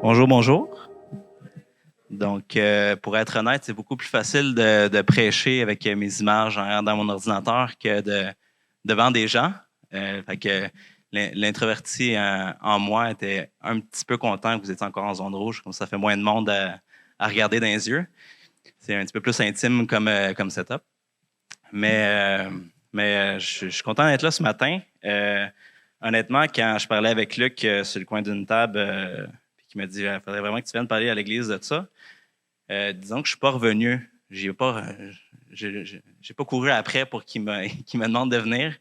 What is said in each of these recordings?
Bonjour, bonjour. Donc, pour être honnête, c'est beaucoup plus facile de prêcher avec mes images dans mon ordinateur que devant des gens. Fait que l'introverti en moi était un petit peu content que vous étiez encore en zone rouge, comme ça fait moins de monde à regarder dans les yeux. C'est un petit peu plus intime comme setup. Mais je suis content d'être là ce matin. Honnêtement, quand je parlais avec Luc sur le coin d'une table, puis qu'il m'a dit il faudrait vraiment que tu viennes parler à l'église de ça, disons que je suis pas revenu. J'ai pas couru après pour qu'il me demande de venir.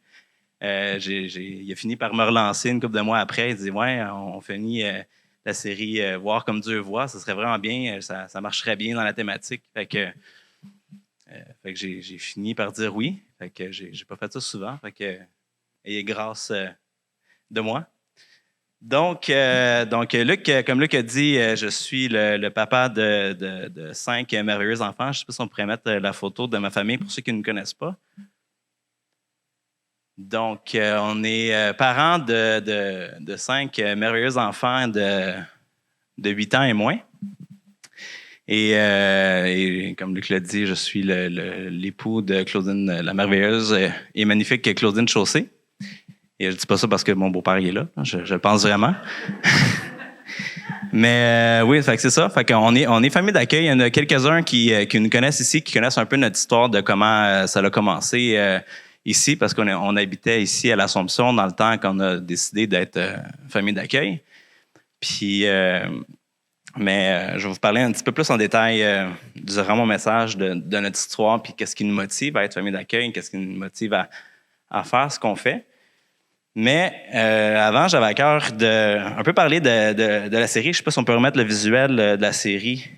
Il a fini par me relancer une couple de mois après. Il dit ouais, on finit la série Voir comme Dieu voit. Ça serait vraiment bien. Ça marcherait bien dans la thématique. Fait que j'ai fini par dire oui. Fait que j'ai pas fait ça souvent. Fait que ayez grâce de moi. Donc Luc, comme Luc a dit, je suis le papa de 5 merveilleux enfants. Je ne sais pas si on pourrait mettre la photo de ma famille pour ceux qui ne me connaissent pas. Donc, on est parents de 5 merveilleux enfants de 8 ans et moins. Et comme Luc l'a dit, je suis l'époux de Claudine, la merveilleuse et magnifique Claudine Chaussé. Et je ne dis pas ça parce que mon beau-père est là. Je le pense vraiment. Mais oui, fait que c'est ça. Fait qu'on est famille d'accueil. Il y en a quelques-uns qui nous connaissent ici, qui connaissent un peu notre histoire de comment ça a commencé ici, parce qu'on habitait ici à l'Assomption dans le temps qu'on a décidé d'être famille d'accueil. Puis, mais je vais vous parler un petit peu plus en détail durant mon message de notre histoire, puis qu'est-ce qui nous motive à être famille d'accueil, qu'est-ce qui nous motive à faire ce qu'on fait. Mais avant, j'avais à cœur de un peu parler de la série. Je ne sais pas si on peut remettre le visuel de la série,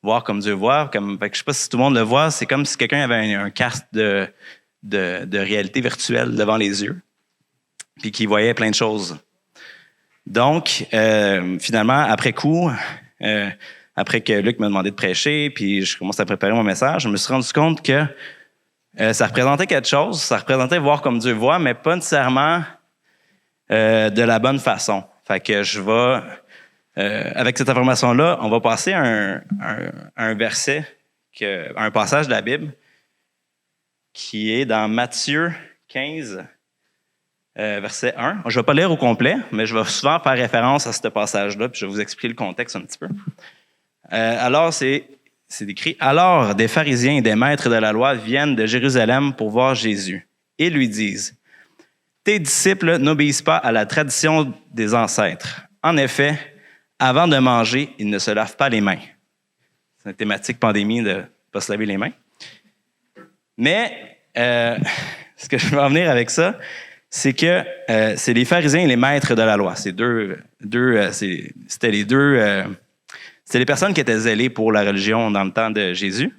Voir comme Dieu voit. Je ne sais pas si tout le monde le voit. C'est comme si quelqu'un avait un casque de réalité virtuelle devant les yeux, puis qu'il voyait plein de choses. Donc, finalement, après coup, après que Luc m'a demandé de prêcher, puis je commence à préparer mon message, je me suis rendu compte que ça représentait quelque chose, ça représentait voir comme Dieu voit, mais pas nécessairement de la bonne façon. Fait que je vais, avec cette information-là, on va passer à un verset, un passage de la Bible qui est dans Matthieu 15, verset 1. Je ne vais pas lire au complet, mais je vais souvent faire référence à ce passage-là, puis je vais vous expliquer le contexte un petit peu. Alors, c'est décrit. Alors, des pharisiens et des maîtres de la loi viennent de Jérusalem pour voir Jésus et lui disent: tes disciples n'obéissent pas à la tradition des ancêtres. En effet, avant de manger, ils ne se lavent pas les mains. C'est une thématique pandémie de ne pas se laver les mains. Mais ce que je veux en venir avec ça, c'est que c'est les pharisiens et les maîtres de la loi. C'était les personnes qui étaient zélées pour la religion dans le temps de Jésus.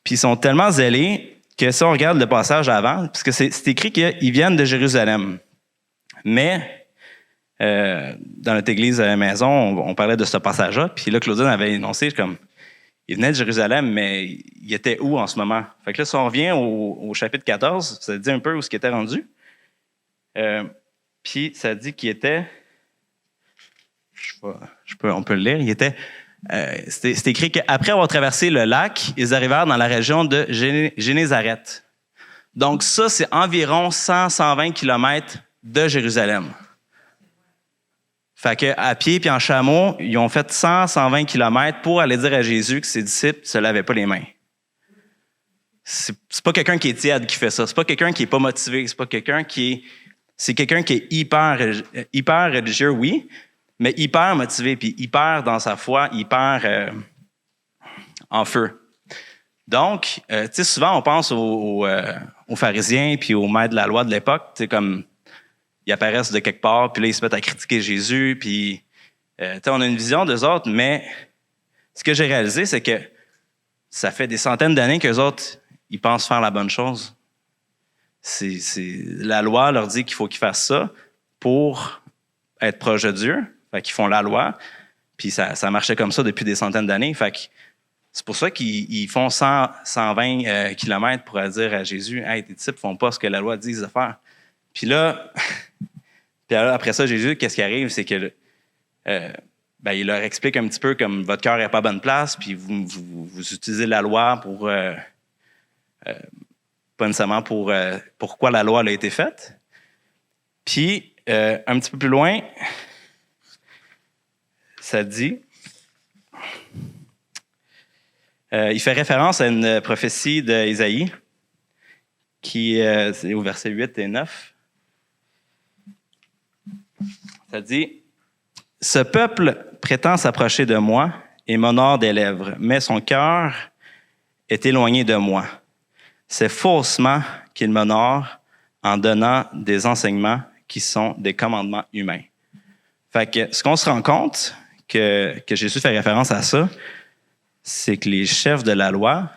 Puis ils sont tellement zélés que si on regarde le passage avant, parce que c'est écrit qu'ils viennent de Jérusalem. Mais dans notre église à la maison, on parlait de ce passage-là. Puis là, Claudine avait énoncé comme il venait de Jérusalem, mais il était où en ce moment? Fait que là, si on revient au chapitre 14, ça dit un peu où ce qu'il était rendu. Puis ça dit qu'il était... on peut le lire. Il était... c'est écrit qu'après avoir traversé le lac, ils arrivèrent dans la région de Génézareth. Donc ça, c'est environ 100-120 kilomètres de Jérusalem. Fait qu'à pied puis en chameau, ils ont fait 100-120 kilomètres pour aller dire à Jésus que ses disciples ne se lavaient pas les mains. C'est pas quelqu'un qui est tiède qui fait ça. C'est pas quelqu'un qui est pas motivé. C'est pas quelqu'un qui est... C'est quelqu'un qui est hyper religieux, oui, mais hyper motivé, puis hyper dans sa foi, hyper en feu. Donc, tu sais, souvent, on pense aux pharisiens puis aux maîtres de la loi de l'époque, tu sais, comme ils apparaissent de quelque part, puis là, ils se mettent à critiquer Jésus, puis tu sais, on a une vision d'eux autres, mais ce que j'ai réalisé, c'est que ça fait des centaines d'années qu'eux autres, ils pensent faire la bonne chose. La loi leur dit qu'il faut qu'ils fassent ça pour être proche de Dieu. Fait qu'ils font la loi, puis ça marchait comme ça depuis des centaines d'années. Fait que c'est pour ça qu'ils font 120 kilomètres pour dire à Jésus: « Hey, tes disciples font pas ce que la loi dit de faire. » Puis là, après ça, Jésus, qu'est-ce qui arrive? C'est que il leur explique un petit peu comme votre cœur n'est pas à bonne place, puis vous utilisez la loi pour pas nécessairement pour pourquoi la loi a été faite. Puis, un petit peu plus loin, ça dit, il fait référence à une prophétie d'Ésaïe, qui est au verset 8 et 9. Ça dit, « Ce peuple prétend s'approcher de moi et m'honore des lèvres, mais son cœur est éloigné de moi. C'est faussement qu'il m'honore en donnant des enseignements qui sont des commandements humains. » Fait que ce qu'on se rend compte, que Jésus fait référence à ça, c'est que les chefs de la loi,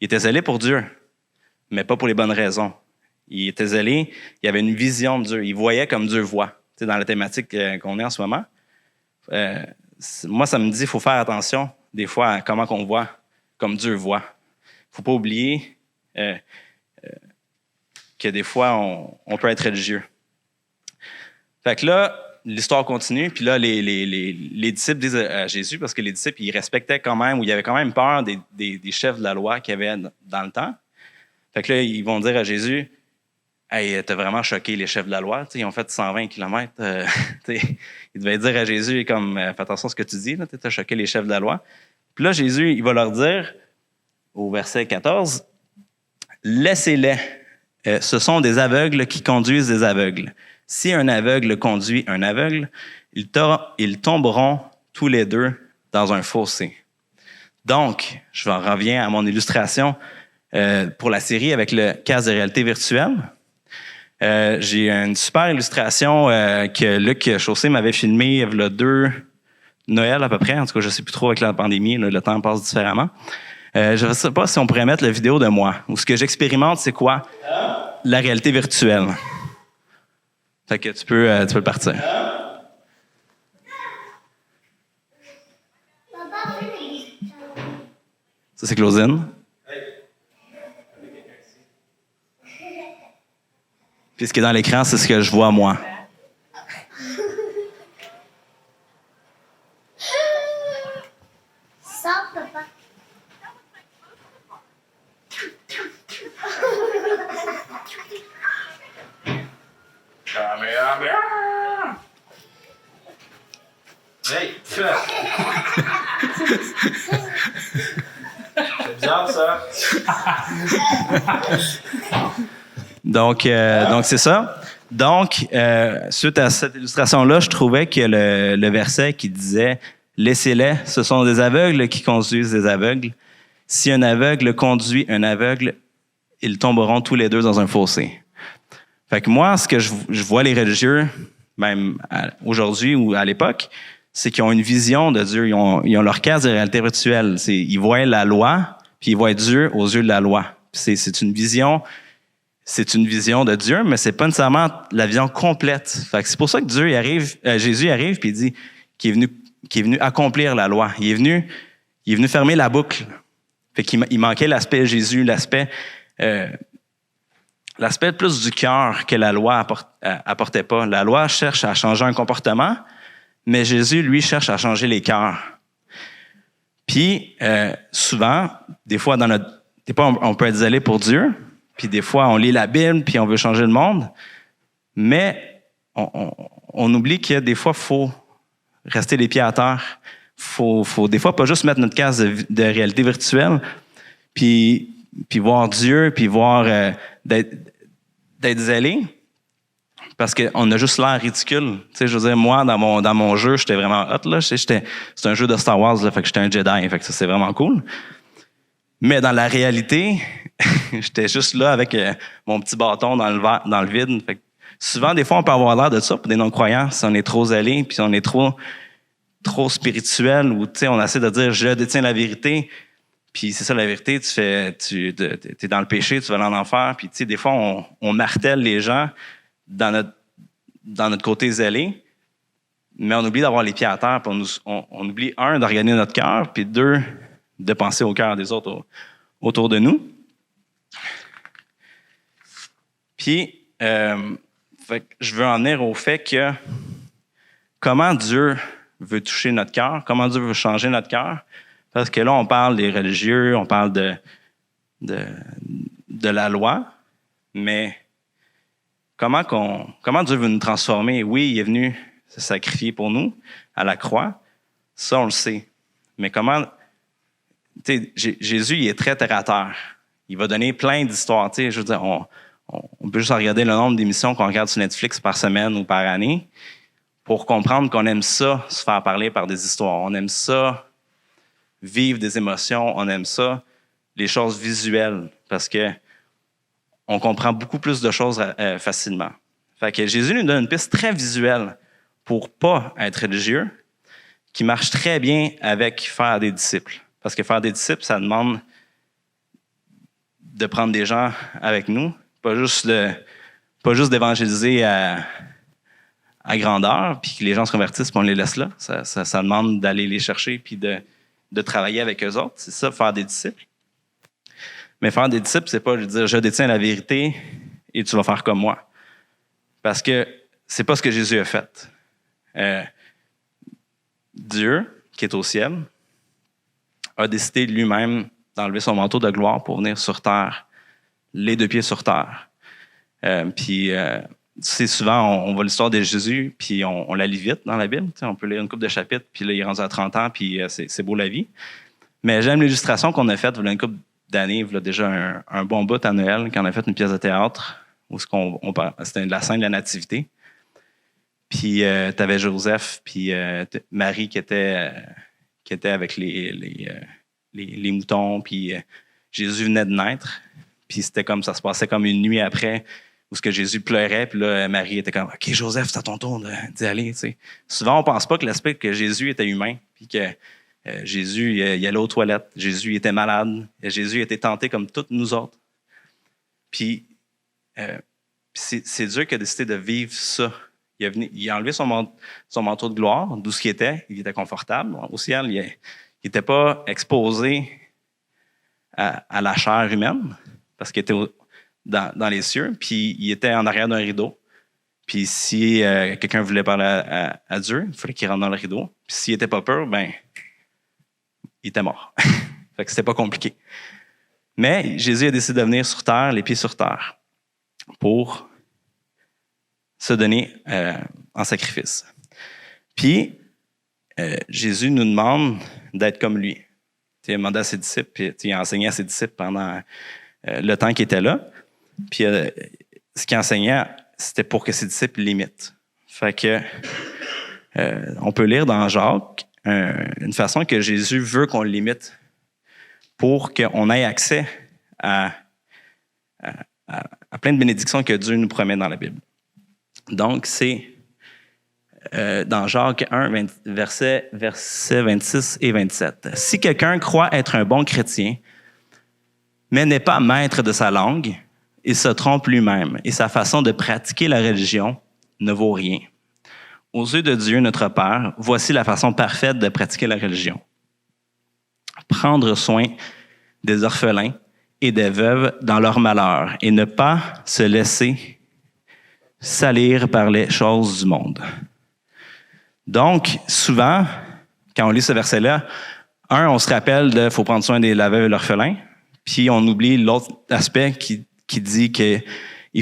ils étaient zélés pour Dieu, mais pas pour les bonnes raisons. Ils étaient zélés, il y avait une vision de Dieu. Ils voyaient comme Dieu voit. Tu sais, dans la thématique qu'on est en ce moment, moi, ça me dit qu'il faut faire attention des fois à comment on voit, comme Dieu voit. Il ne faut pas oublier que des fois, on peut être religieux. Fait que là, l'histoire continue, puis là, les disciples disent à Jésus, parce que les disciples, ils respectaient quand même, ou ils avaient quand même peur des chefs de la loi qu'il y avait dans le temps. Fait que là, ils vont dire à Jésus, « Hey, t'as vraiment choqué les chefs de la loi. » Ils ont fait 120 km. Ils devaient dire à Jésus, comme, « Fais attention à ce que tu dis, t'as choqué les chefs de la loi. » Puis là, Jésus, il va leur dire, au verset 14, « Laissez-les. Ce sont des aveugles qui conduisent des aveugles. Si un aveugle conduit un aveugle, ils tomberont tous les deux dans un fossé. » Donc, je reviens à mon illustration pour la série avec le casque de réalité virtuelle. J'ai une super illustration que Luc Chaussé m'avait filmée il y a 2 Noël à peu près. En tout cas, je ne sais plus trop avec la pandémie, là, le temps passe différemment. Je ne sais pas si on pourrait mettre la vidéo de moi. Ou ce que j'expérimente, c'est quoi? La réalité virtuelle. Fait que tu peux le partir. Ça, c'est Claudine. Puis ce qui est dans l'écran, c'est ce que je vois moi. Ça, papa. Hey, c'est bizarre, ça. Donc c'est ça. Donc, suite à cette illustration-là, je trouvais que le verset qui disait « Laissez-les, ce sont des aveugles qui conduisent des aveugles. Si un aveugle conduit un aveugle, ils tomberont tous les deux dans un fossé. » Fait que moi, ce que je vois les religieux, même aujourd'hui ou à l'époque, c'est qu'ils ont une vision de Dieu. Ils ont leur casque de réalité virtuelle. Ils voient la loi, puis ils voient Dieu aux yeux de la loi. C'est une vision de Dieu, mais c'est pas nécessairement la vision complète. Fait que c'est pour ça que Jésus arrive puis il dit qu'il est venu accomplir la loi. Il est venu fermer la boucle. Fait qu'il manquait l'aspect Jésus, l'aspect plus du cœur que la loi apportait pas. La loi cherche à changer un comportement, mais Jésus, lui, cherche à changer les cœurs. Puis, souvent, des fois, on peut être zélé pour Dieu, puis des fois, on lit la Bible, puis on veut changer le monde, mais on oublie que des fois, il faut rester les pieds à terre. Faut des fois pas juste mettre notre casque de réalité virtuelle, puis voir Dieu, puis voir d'être zélé, parce qu'on a juste l'air ridicule. Tu sais, je veux dire, moi, dans mon jeu, j'étais vraiment hot, là. C'est un jeu de Star Wars, là, fait que j'étais un Jedi, fait que ça, c'est vraiment cool. Mais dans la réalité, j'étais juste là avec mon petit bâton dans le vide. Fait que souvent, des fois, on peut avoir l'air de ça pour des non-croyants, si on est trop zélé, puis si on est trop spirituel, ou tu sais, on essaie de dire « je détiens la vérité », puis c'est ça la vérité, tu es dans le péché, tu vas dans l'enfer, puis tu sais, des fois, on martèle les gens dans notre côté zélé, mais on oublie d'avoir les pieds à terre, puis on oublie, 1, de regarder notre cœur, puis 2, de penser au cœur des autres autour de nous. Puis, fait que je veux en venir au fait que comment Dieu veut toucher notre cœur, comment Dieu veut changer notre cœur. Parce que là, on parle des religieux, on parle de la loi, mais comment Dieu veut nous transformer? Oui, il est venu se sacrifier pour nous à la croix, ça, on le sait. Mais comment... Jésus, il est très terre à terre. Il va donner plein d'histoires. Je veux dire, on peut juste regarder le nombre d'émissions qu'on regarde sur Netflix par semaine ou par année pour comprendre qu'on aime ça, se faire parler par des histoires. On aime ça, vivre des émotions. On aime ça, les choses visuelles, parce que on comprend beaucoup plus de choses facilement. Fait que Jésus nous donne une piste très visuelle pour pas être religieux, qui marche très bien avec faire des disciples. Parce que faire des disciples, ça demande de prendre des gens avec nous, pas juste d'évangéliser à grandeur, puis que les gens se convertissent, puis on les laisse là. Ça demande d'aller les chercher, puis de travailler avec eux autres. C'est ça, faire des disciples. Mais faire des disciples, c'est pas dire « je détiens la vérité et tu vas faire comme moi ». Parce que c'est pas ce que Jésus a fait. Dieu, qui est au ciel, a décidé lui-même d'enlever son manteau de gloire pour venir sur terre, les deux pieds sur terre. C'est souvent, on voit l'histoire de Jésus, puis on la lit vite dans la Bible. On peut lire une couple de chapitres, puis là, il est rendu à 30 ans, puis c'est beau la vie. Mais j'aime l'illustration qu'on a faite il y a une couple d'années, il y a déjà un bon bout à Noël, quand on a fait une pièce de théâtre, où c'était la scène de la Nativité. Puis tu avais Joseph, puis Marie qui était avec les moutons, puis Jésus venait de naître. Puis c'était comme ça se passait comme une nuit après, où ce que Jésus pleurait, puis là, Marie était comme « OK, Joseph, c'est à ton tour d'y aller. » Souvent, on pense pas que l'aspect que Jésus était humain, puis que Jésus, il allait aux toilettes, Jésus était malade, Jésus était tenté comme toutes nous autres. Puis c'est Dieu qui a décidé de vivre ça. Il a enlevé son manteau de gloire, d'où ce qu'il était. Il était confortable au ciel. Il n'était pas exposé à la chair humaine, parce qu'il était dans les cieux, puis il était en arrière d'un rideau. Puis si quelqu'un voulait parler à Dieu, il fallait qu'il rentre dans le rideau. Puis s'il n'était pas peur, ben il était mort. Fait que c'était pas compliqué. Mais Jésus a décidé de venir sur terre, les pieds sur terre, pour se donner en sacrifice. Puis, Jésus nous demande d'être comme lui. Il a demandé à ses disciples, puis il a enseigné à ses disciples pendant le temps qu'il était là. Puis, ce qu'il enseignait, c'était pour que ses disciples l'imitent. Fait que, on peut lire dans Jacques une façon que Jésus veut qu'on l'imite pour qu'on ait accès à plein de bénédictions que Dieu nous promet dans la Bible. Donc, c'est dans Jacques 1, versets 26 et 27. « Si quelqu'un croit être un bon chrétien, mais n'est pas maître de sa langue, il se trompe lui-même, et sa façon de pratiquer la religion ne vaut rien. Aux yeux de Dieu, notre Père, voici la façon parfaite de pratiquer la religion. Prendre soin des orphelins et des veuves dans leur malheur, et ne pas se laisser salir par les choses du monde. » Donc, souvent, quand on lit ce verset-là, on se rappelle de faut prendre soin des veuves et l'orphelin, puis on oublie l'autre aspect qui dit qu'il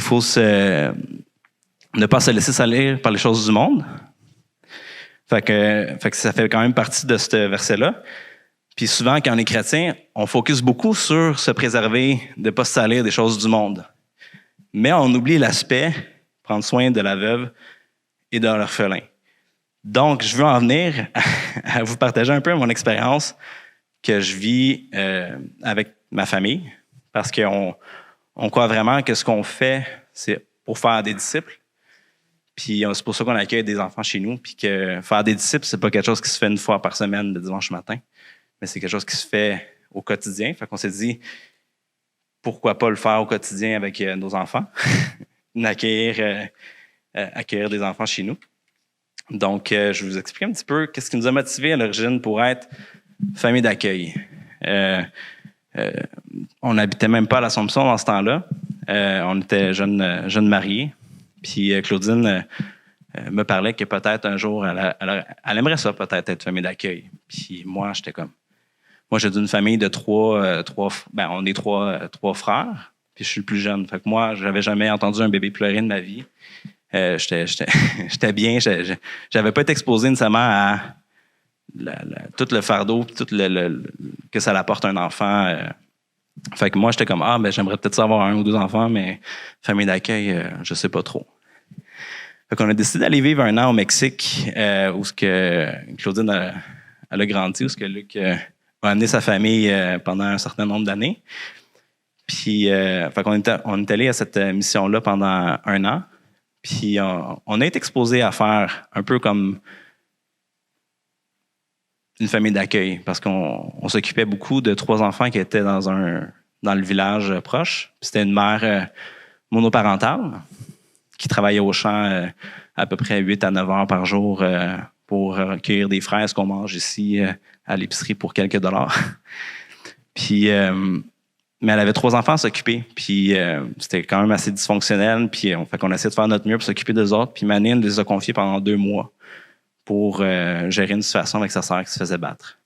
faut ne pas se laisser salir par les choses du monde. Fait que ça fait quand même partie de ce verset-là. Puis souvent, quand on est chrétien, on focus beaucoup sur se préserver, de ne pas se salir des choses du monde. Mais on oublie l'aspect prendre soin de la veuve et de l'orphelin. Donc, je veux en venir à vous partager un peu mon expérience que je vis avec ma famille, parce qu'on croit vraiment que ce qu'on fait, c'est pour faire des disciples. Puis c'est pour ça qu'on accueille des enfants chez nous, puis que faire des disciples, c'est pas quelque chose qui se fait une fois par semaine le dimanche matin, mais c'est quelque chose qui se fait au quotidien. Fait qu'on s'est dit, pourquoi pas le faire au quotidien avec nos enfants, accueillir des enfants chez nous. Donc, je vais vous expliquer un petit peu qu'est-ce qui nous a motivés à l'origine pour être famille d'accueil. On n'habitait même pas à l'Assomption dans ce temps-là. On était jeunes mariés. Puis Claudine me parlait que peut-être un jour, elle aimerait ça, peut-être être famille d'accueil. Puis moi, j'étais comme. Moi, j'ai d'une famille de on est trois frères, puis je suis le plus jeune. Fait que moi, j'avais jamais entendu un bébé pleurer de ma vie. J'étais bien. J'avais pas été exposé nécessairement à tout le fardeau, que ça apporte un enfant. Fait que moi, j'étais comme, j'aimerais peut-être ça avoir un ou deux enfants, mais famille d'accueil, je sais pas trop. Fait qu'on a décidé d'aller vivre un an au Mexique, où ce que Claudine elle a grandi, où ce que Luc a amené sa famille pendant un certain nombre d'années. Puis, fait qu'on on est allé à cette mission-là pendant un an. Puis, on a été exposé à faire un peu comme une famille d'accueil, parce qu'on s'occupait beaucoup de 3 enfants qui étaient dans le village proche. Puis c'était une mère monoparentale qui travaillait au champ à peu près 8 à 9 heures par jour pour cueillir des fraises qu'on mange ici à l'épicerie pour quelques dollars. Puis, mais elle avait 3 enfants à s'occuper. Puis c'était quand même assez dysfonctionnel. Puis fait qu'on essayait de faire notre mieux pour s'occuper des autres. Puis Manine les a confiés pendant 2 mois pour gérer une situation avec sa sœur qui se faisait battre.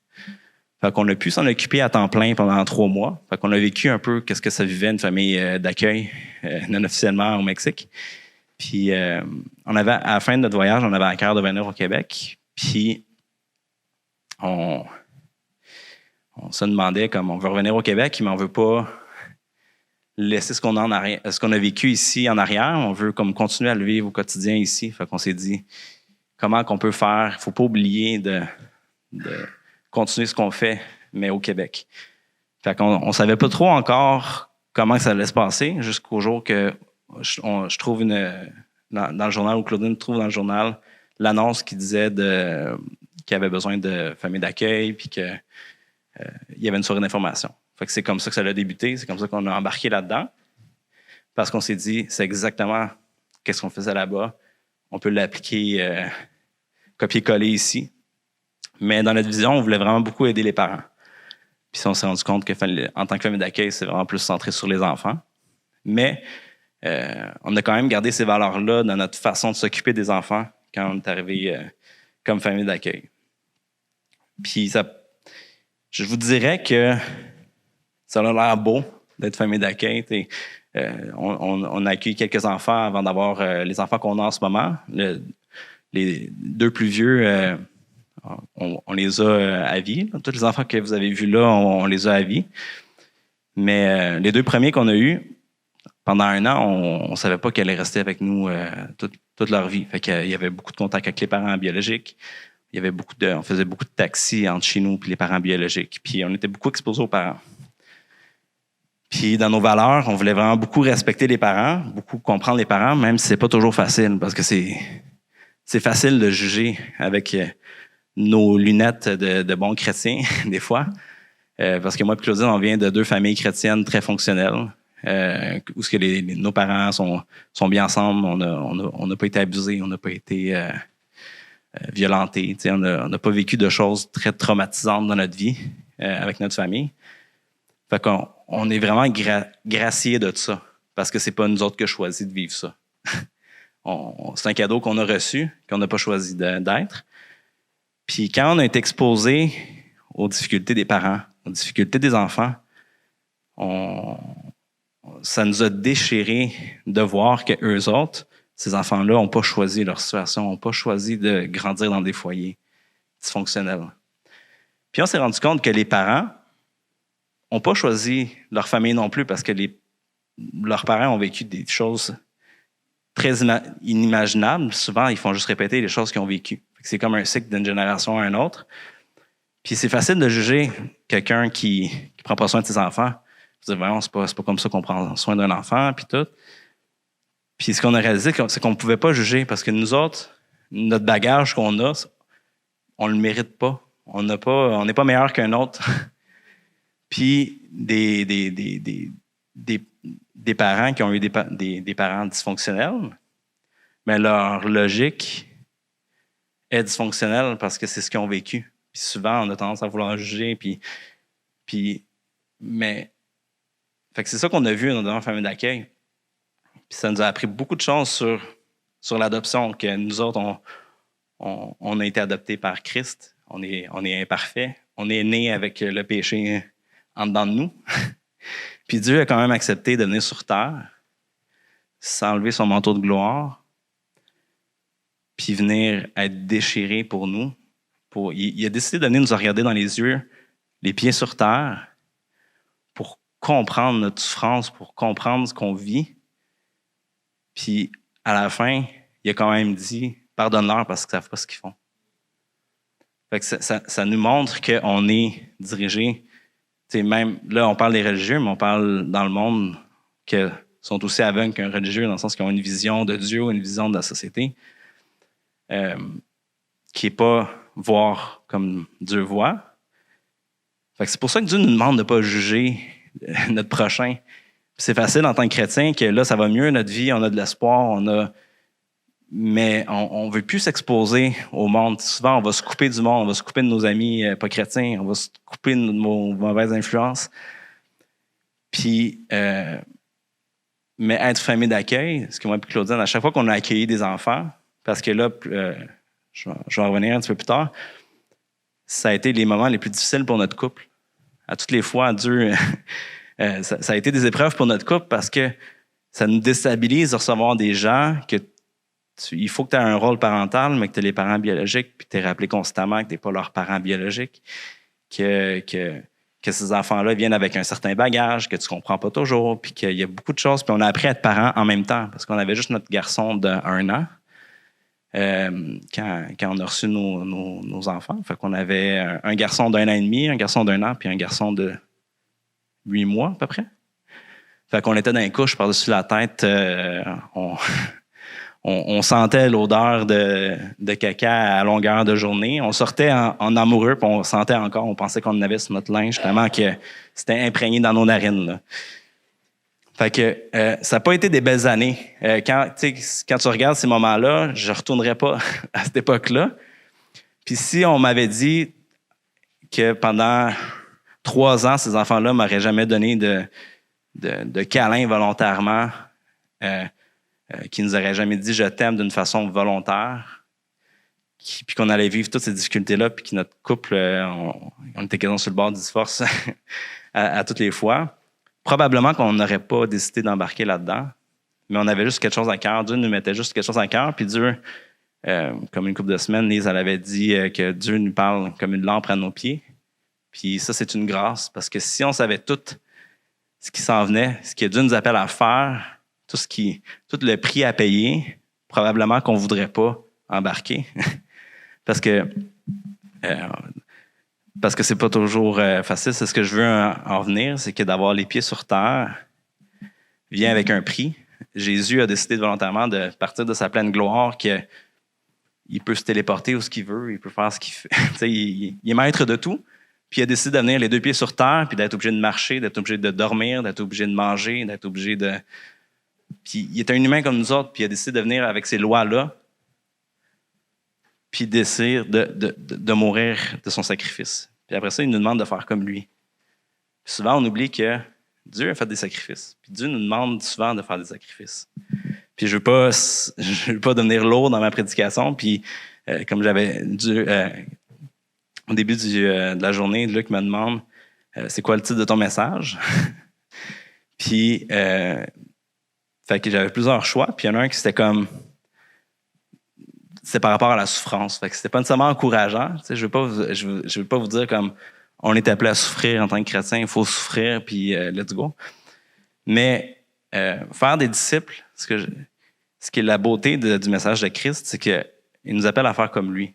Fait qu'on a pu s'en occuper à temps plein pendant 3 mois. Fait qu'on a vécu un peu qu'est-ce que ça vivait une famille d'accueil non officiellement au Mexique. Puis à la fin de notre voyage, on avait à cœur de venir au Québec. Puis on se demandait comme on veut revenir au Québec, mais on veut pas laisser ce qu'on a en arrière, ce qu'on a vécu ici en arrière. On veut comme continuer à le vivre au quotidien ici. Fait qu'on s'est dit comment qu'on peut faire. Il faut pas oublier de continuer ce qu'on fait, mais au Québec. Fait qu'on savait pas trop encore comment ça allait se passer jusqu'au jour que je trouve dans le journal, ou Claudine trouve dans le journal l'annonce qui disait qu'il y avait besoin de famille d'accueil puis qu'il y avait une soirée d'information. Fait que c'est comme ça que ça a débuté, c'est comme ça qu'on a embarqué là-dedans, parce qu'on s'est dit, c'est exactement qu'est-ce qu'on faisait là-bas. On peut l'appliquer, copier-coller ici. Mais dans notre vision, on voulait vraiment beaucoup aider les parents. Puis on s'est rendu compte qu'en tant que famille d'accueil, c'est vraiment plus centré sur les enfants. Mais on a quand même gardé ces valeurs-là dans notre façon de s'occuper des enfants quand on est arrivé comme famille d'accueil. Puis je vous dirais que ça a l'air beau d'être famille d'accueil. On a accueilli quelques enfants avant d'avoir les enfants qu'on a en ce moment. Les 2 plus vieux, on les a à vie. Tous les enfants que vous avez vus là, on les a à vie. Mais les 2 premiers qu'on a eus, pendant un an, on ne savait pas qu'elle allait rester avec nous toute leur vie. Fait qu'il y avait beaucoup de contacts avec les parents biologiques. On faisait beaucoup de taxis entre chez nous et les parents biologiques. Puis on était beaucoup exposés aux parents. Puis dans nos valeurs, on voulait vraiment beaucoup respecter les parents, beaucoup comprendre les parents, même si c'est pas toujours facile, parce que c'est facile de juger avec nos lunettes de bons chrétiens, des fois. Parce que moi et Claudine, on vient de 2 familles chrétiennes très fonctionnelles. Où ce que nos parents sont bien ensemble, on n'a pas été abusés, on n'a pas été violentés, on n'a pas vécu de choses très traumatisantes dans notre vie avec notre famille. Fait qu'on est vraiment graciés de ça, parce que c'est pas nous autres qui avons choisi de vivre ça. C'est un cadeau qu'on a reçu, qu'on n'a pas choisi d'être. Puis quand on a été exposé aux difficultés des parents, aux difficultés des enfants, ça nous a déchiré de voir qu'eux autres, ces enfants-là, n'ont pas choisi leur situation, n'ont pas choisi de grandir dans des foyers dysfonctionnels. Puis on s'est rendu compte que les parents n'ont pas choisi leur famille non plus, parce que leurs parents ont vécu des choses très inimaginables. Souvent, ils font juste répéter les choses qu'ils ont vécues. C'est comme un cycle d'une génération à une autre. Puis c'est facile de juger quelqu'un qui prend pas soin de ses enfants. C'est vraiment, c'est pas comme ça qu'on prend soin d'un enfant, puis tout. Puis ce qu'on a réalisé, c'est qu'on ne pouvait pas juger, parce que nous autres, notre bagage qu'on a, on le mérite pas. On n'est pas meilleur qu'un autre. Puis des parents qui ont eu des parents dysfonctionnels, mais leur logique est dysfonctionnelle parce que c'est ce qu'ils ont vécu. Puis souvent, on a tendance à vouloir juger, mais fait que c'est ça qu'on a vu dans notre famille d'accueil. Puis ça nous a appris beaucoup de choses sur sur l'adoption, que nous autres, on a été adoptés par Christ. On est imparfait. On est né avec le péché en dedans de nous. Puis Dieu a quand même accepté de venir sur terre, s'enlever son manteau de gloire, puis venir être déchiré pour nous. Il a décidé de venir nous regarder dans les yeux, les pieds sur terre, pour comprendre notre souffrance, pour comprendre ce qu'on vit. Puis à la fin, il a quand même dit « Pardonne-leur parce qu'ils ne savent pas ce qu'ils font ». Fait que ça nous montre qu'on est dirigé. Même là, on parle des religieux, mais on parle dans le monde qui sont aussi aveugles qu'un religieux, dans le sens qu'ils ont une vision de Dieu ou une vision de la société qui n'est pas voir comme Dieu voit. Fait que c'est pour ça que Dieu nous demande de ne pas juger notre prochain. C'est facile en tant que chrétien que là, ça va mieux, notre vie, on a de l'espoir, mais on ne veut plus s'exposer au monde. Souvent, on va se couper du monde, on va se couper de nos amis pas chrétiens, on va se couper de nos mauvaises influences. Puis, mais être famille d'accueil, ce que moi et Claudine, à chaque fois qu'on a accueilli des enfants, parce que là, je vais revenir un petit peu plus tard, ça a été les moments les plus difficiles pour notre couple. À toutes les fois, Dieu, ça a été des épreuves pour notre couple parce que ça nous déstabilise de recevoir des gens que il faut que tu aies un rôle parental, mais que tu aies les parents biologiques, puis tu es rappelé constamment que tu n'es pas leurs parents biologiques, que ces enfants-là viennent avec un certain bagage, que tu ne comprends pas toujours, puis qu'il y a beaucoup de choses. Puis on a appris à être parents en même temps, parce qu'on avait juste notre garçon d'1 an quand on a reçu nos enfants. Fait qu'on avait un garçon d'1 an et demi, un garçon d'1 an, puis un garçon de 8 mois à peu près. Fait qu'on était dans les couches par-dessus la tête. On sentait l'odeur de caca à longueur de journée. On sortait en amoureux, puis on sentait encore, on pensait qu'on en avait sur notre linge, tellement que c'était imprégné dans nos narines, là. Fait que ça n'a pas été des belles années. Quand tu regardes ces moments-là, je ne retournerais pas à cette époque-là. Puis si on m'avait dit que pendant 3 ans, ces enfants-là ne m'auraient jamais donné de câlin volontairement, qui nous aurait jamais dit « je t'aime » d'une façon volontaire, puis qu'on allait vivre toutes ces difficultés-là, puis que notre couple, on était quasiment sur le bord du divorce à toutes les fois. Probablement qu'on n'aurait pas décidé d'embarquer là-dedans, mais on avait juste quelque chose à cœur. Dieu nous mettait juste quelque chose à cœur, puis Dieu, comme une couple de semaines, Lise, elle avait dit que Dieu nous parle comme une lampe à nos pieds. Puis ça, c'est une grâce, parce que si on savait tout ce qui s'en venait, ce que Dieu nous appelle à faire, tout le prix à payer, probablement qu'on ne voudrait pas embarquer. Parce que c'est pas toujours facile. C'est ce que je veux en venir, c'est que d'avoir les pieds sur terre vient avec un prix. Jésus a décidé volontairement de partir de sa pleine gloire, qu'il peut se téléporter où ce qu'il veut, il peut faire ce qu'il fait. il est maître de tout. Puis il a décidé de venir les 2 pieds sur terre, puis d'être obligé de marcher, d'être obligé de dormir, d'être obligé de manger, d'être obligé de... Puis il est un humain comme nous autres, puis il a décidé de venir avec ces lois-là, puis décider de mourir de son sacrifice. Puis après ça, il nous demande de faire comme lui. Puis souvent, on oublie que Dieu a fait des sacrifices. Puis Dieu nous demande souvent de faire des sacrifices. Puis je veux pas devenir lourd dans ma prédication. Puis comme j'avais dit au début de la journée, Luc me demande c'est quoi le titre de ton message? Puis fait que j'avais plusieurs choix. Puis il y en a un qui c'était comme... C'était par rapport à la souffrance. Fait que c'était pas nécessairement encourageant. Je veux pas vous dire comme on est appelé à souffrir en tant que chrétien, il faut souffrir, puis let's go. Mais faire des disciples, ce qui est la beauté du message de Christ, c'est qu'il nous appelle à faire comme lui.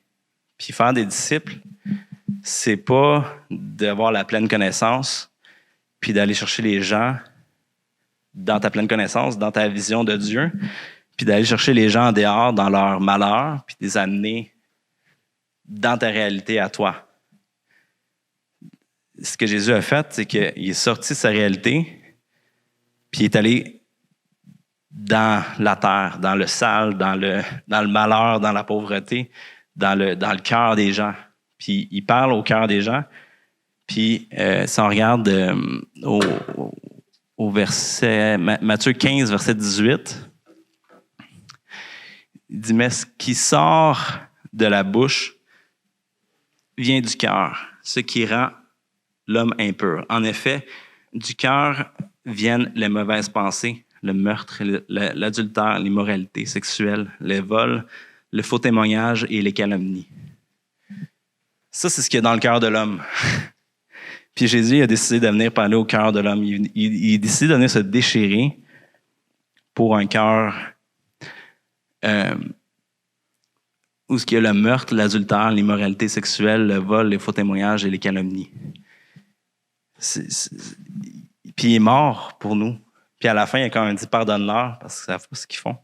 Puis faire des disciples, c'est pas d'avoir la pleine connaissance, puis d'aller chercher les gens dans ta pleine connaissance, dans ta vision de Dieu, puis d'aller chercher les gens en dehors dans leur malheur, puis de les amener dans ta réalité à toi. Ce que Jésus a fait, c'est qu'il est sorti de sa réalité, puis il est allé dans la terre, dans le sale, dans le malheur, dans la pauvreté, dans le cœur des gens. Puis il parle au cœur des gens. Puis si on regarde au verset Matthieu 15, verset 18, Il dit, mais ce qui sort de la bouche vient du cœur, ce qui rend l'homme impur. En effet, du cœur viennent les mauvaises pensées, le meurtre, l'adultère, l'immoralité sexuelle, les vols, le faux témoignage et les calomnies. Ça, c'est ce qu'il y a dans le cœur de l'homme. Puis Jésus a décidé de venir parler au cœur de l'homme. Il a décidé de venir se déchirer pour un cœur où il y a le meurtre, l'adultère, l'immoralité sexuelle, le vol, les faux témoignages et les calomnies. Puis il est mort pour nous. Puis à la fin, il a quand même dit pardonne-leur parce qu'ils ne savent pas ce qu'ils font.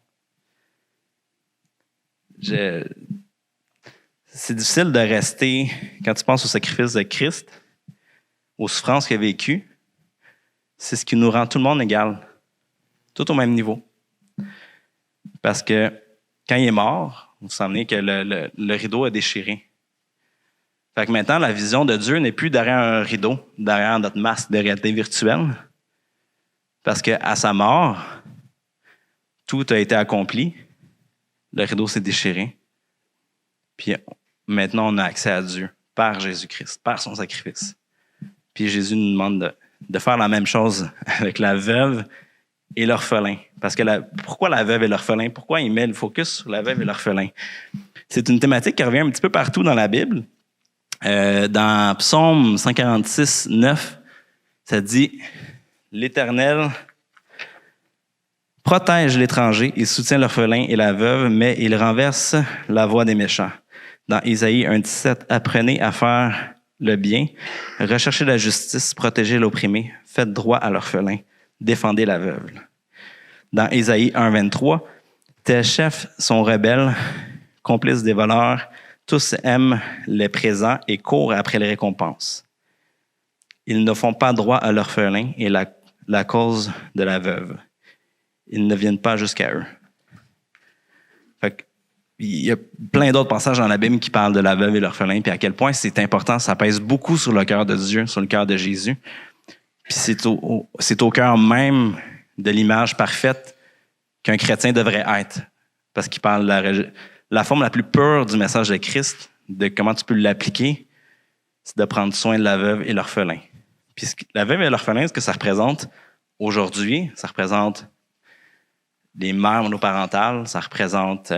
C'est difficile de rester, quand tu penses au sacrifice de Christ, aux souffrances qu'il a vécues, c'est ce qui nous rend tout le monde égal, tout au même niveau. Parce que quand il est mort, vous vous souvenez que le rideau a déchiré. Fait que maintenant, la vision de Dieu n'est plus derrière un rideau, derrière notre masque de réalité virtuelle. Parce qu'à sa mort, tout a été accompli. Le rideau s'est déchiré. Puis maintenant, on a accès à Dieu par Jésus-Christ, par son sacrifice. Puis Jésus nous demande de faire la même chose avec la veuve et l'orphelin. Parce que pourquoi la veuve et l'orphelin? Pourquoi il met le focus sur la veuve et l'orphelin? C'est une thématique qui revient un petit peu partout dans la Bible. Dans Psaume 146, 9, ça dit « L'Éternel protège l'étranger, il soutient l'orphelin et la veuve, mais il renverse la voie des méchants. » Dans Isaïe 1,17, « Apprenez à faire le bien, recherchez la justice, protégez l'opprimé, faites droit à l'orphelin, défendez la veuve. » Dans Isaïe 1,23, « Tes chefs sont rebelles, complices des voleurs, tous aiment les présents et courent après les récompenses. Ils ne font pas droit à l'orphelin et la cause de la veuve. Ils ne viennent pas jusqu'à eux. » Il y a plein d'autres passages dans la Bible qui parlent de la veuve et l'orphelin, puis à quel point c'est important, ça pèse beaucoup sur le cœur de Dieu, sur le cœur de Jésus. Puis c'est au cœur même de l'image parfaite qu'un chrétien devrait être. Parce qu'il parle de la forme la plus pure du message de Christ, de comment tu peux l'appliquer, c'est de prendre soin de la veuve et l'orphelin. Puis la veuve et l'orphelin, ce que ça représente aujourd'hui, ça représente les mères monoparentales, ça représente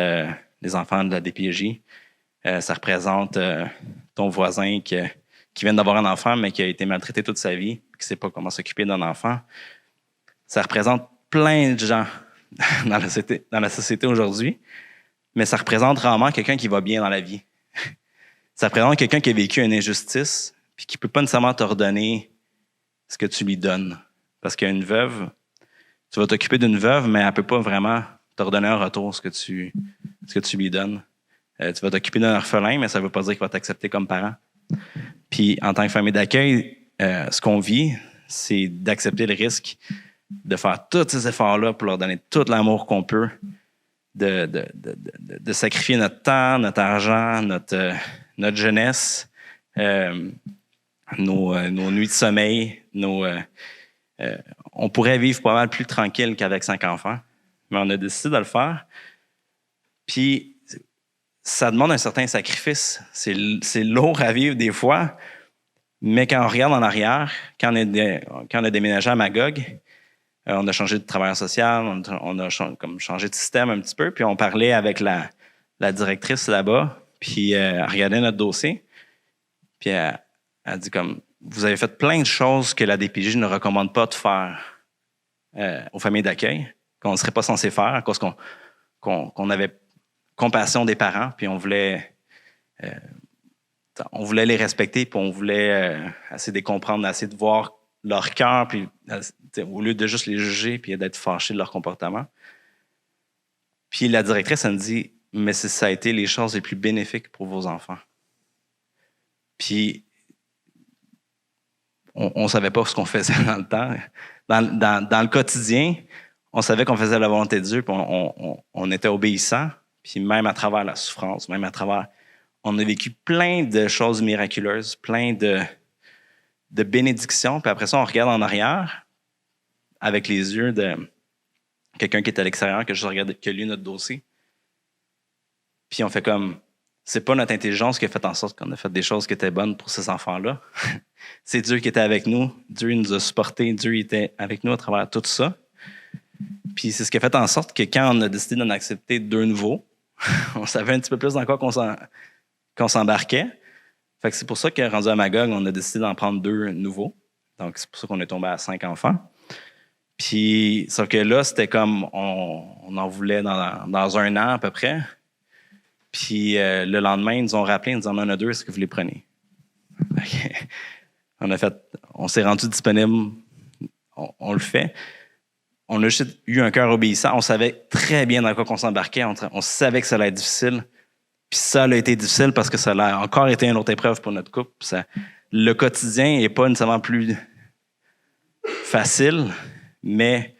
les enfants de la DPJ, ça représente ton voisin qui vient d'avoir un enfant, mais qui a été maltraité toute sa vie, qui ne sait pas comment s'occuper d'un enfant. Ça représente plein de gens dans la société aujourd'hui, mais ça représente rarement quelqu'un qui va bien dans la vie. Ça représente quelqu'un qui a vécu une injustice, puis qui ne peut pas nécessairement te redonner ce que tu lui donnes. Parce qu'une veuve, tu vas t'occuper d'une veuve, mais elle ne peut pas vraiment te redonner un retour ce que tu lui donnes. Tu vas t'occuper d'un orphelin, mais ça ne veut pas dire qu'il va t'accepter comme parent. Puis, en tant que famille d'accueil, ce qu'on vit, c'est d'accepter le risque de faire tous ces efforts-là pour leur donner tout l'amour qu'on peut, de sacrifier notre temps, notre argent, notre jeunesse, nos nuits de sommeil. On pourrait vivre pas mal plus tranquille qu'avec 5 enfants, mais on a décidé de le faire. Puis, ça demande un certain sacrifice. C'est lourd à vivre des fois, mais quand on regarde en arrière, quand on a déménagé à Magog, on a changé de travailleur social, on a changé de système un petit peu, puis on parlait avec la directrice là-bas, puis elle regardait notre dossier, puis elle dit comme « Vous avez fait plein de choses que la DPJ ne recommande pas de faire aux familles d'accueil, qu'on ne serait pas censé faire à cause qu'on avait compassion des parents, puis on voulait les respecter, puis on voulait essayer de les comprendre, essayer de voir leur cœur, puis au lieu de juste les juger, puis d'être fâché de leur comportement. » Puis la directrice, elle me dit « Mais ça a été les choses les plus bénéfiques pour vos enfants. » Puis on ne savait pas ce qu'on faisait dans le temps. Dans le quotidien, on savait qu'on faisait la volonté de Dieu, puis on était obéissant. Puis même à travers la souffrance, même à travers... On a vécu plein de choses miraculeuses, plein de bénédictions. Puis après ça, on regarde en arrière avec les yeux de quelqu'un qui est à l'extérieur, qui a lu notre dossier. Puis on fait comme, c'est pas notre intelligence qui a fait en sorte qu'on a fait des choses qui étaient bonnes pour ces enfants-là. C'est Dieu qui était avec nous. Dieu nous a supportés. Dieu était avec nous à travers tout ça. Puis c'est ce qui a fait en sorte que quand on a décidé d'en accepter 2 nouveaux, on savait un petit peu plus dans quoi qu'on s'embarquait. Fait que c'est pour ça que, rendu à Magog, on a décidé d'en prendre 2 nouveaux. Donc, c'est pour ça qu'on est tombé à 5 enfants. Puis, sauf que là, c'était comme, on en voulait dans 1 an à peu près. Puis, le lendemain, ils nous ont rappelé, ils nous ont dit, on en a 2, est-ce que vous les prenez? On s'est rendu disponible, on le fait. On a juste eu un cœur obéissant. On savait très bien dans quoi on s'embarquait. On savait que ça allait être difficile. Puis ça a été difficile parce que ça a encore été une autre épreuve pour notre couple. Le quotidien n'est pas nécessairement plus facile, mais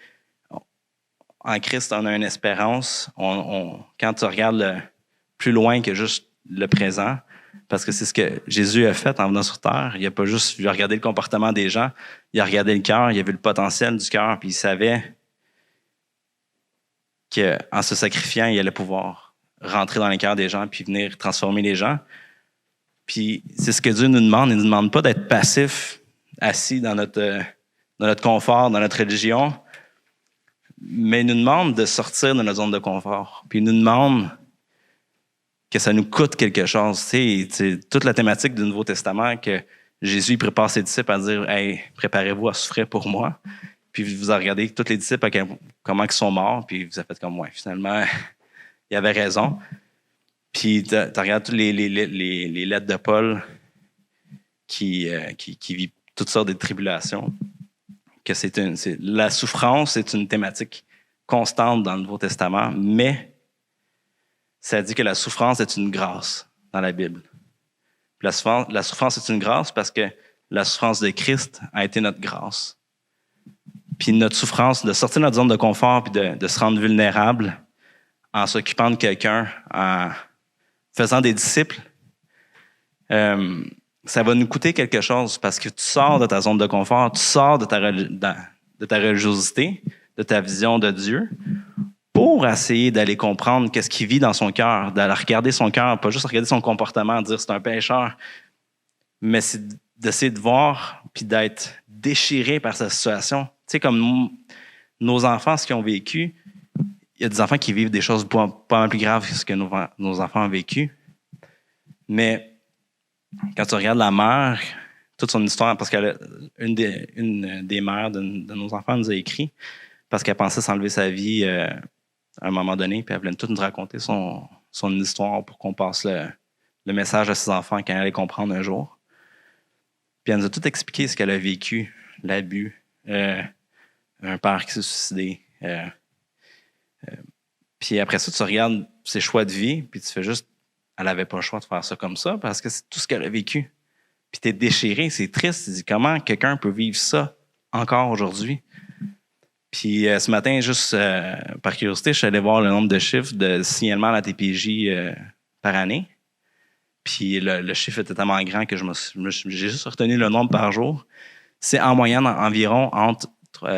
en Christ, on a une espérance. Quand tu regardes plus loin que juste le présent, parce que c'est ce que Jésus a fait en venant sur terre. Il n'a pas juste vu regarder le comportement des gens, il a regardé le cœur, il a vu le potentiel du cœur, puis il savait qu'en se sacrifiant, il allait pouvoir rentrer dans les cœurs des gens puis venir transformer les gens. Puis c'est ce que Dieu nous demande. Il ne nous demande pas d'être passif, assis dans notre confort, dans notre religion, mais il nous demande de sortir de notre zone de confort. Puis il nous demande que ça nous coûte quelque chose. C'est toute la thématique du Nouveau Testament que Jésus prépare ses disciples à dire « Hey, préparez-vous à souffrir pour moi ». Puis vous avez regardé tous les disciples, comment ils sont morts, puis vous avez fait comme « Ouais, finalement, il avait raison ». Puis tu regardes toutes les lettres de Paul qui vit toutes sortes de tribulations. Que la souffrance est une thématique constante dans le Nouveau Testament, mais ça dit que la souffrance est une grâce dans la Bible. La souffrance est une grâce parce que la souffrance de Christ a été notre grâce. Puis notre souffrance, de sortir de notre zone de confort puis de se rendre vulnérable en s'occupant de quelqu'un, en faisant des disciples, ça va nous coûter quelque chose parce que tu sors de ta zone de confort, tu sors de ta religiosité, de ta vision de Dieu, pour essayer d'aller comprendre qu'est-ce qu'il vit dans son cœur, d'aller regarder son cœur, pas juste regarder son comportement, dire c'est un pécheur, mais c'est d'essayer de voir puis d'être déchiré par sa situation. Tu sais, comme nos enfants, ce qu'ils ont vécu, il y a des enfants qui vivent des choses pas mal plus graves que ce que nos enfants ont vécu. Mais quand tu regardes la mère, toute son histoire, parce qu'une des mères de nos enfants nous a écrit, parce qu'elle pensait s'enlever sa vie à un moment donné, puis elle voulait tout nous raconter son histoire pour qu'on passe le message à ses enfants quand elle allait comprendre un jour. Puis elle nous a tout expliqué ce qu'elle a vécu, l'abus, un père qui s'est suicidé. Puis après ça, tu regardes ses choix de vie, puis tu fais juste, elle n'avait pas le choix de faire ça comme ça, parce que c'est tout ce qu'elle a vécu. Puis t'es déchiré, c'est triste. Tu dis, comment quelqu'un peut vivre ça encore aujourd'hui? Puis ce matin, juste par curiosité, je suis allé voir le nombre de chiffres de signalements à la TPJ par année. Puis le chiffre était tellement grand que j'ai juste retenu le nombre par jour. C'est en moyenne environ entre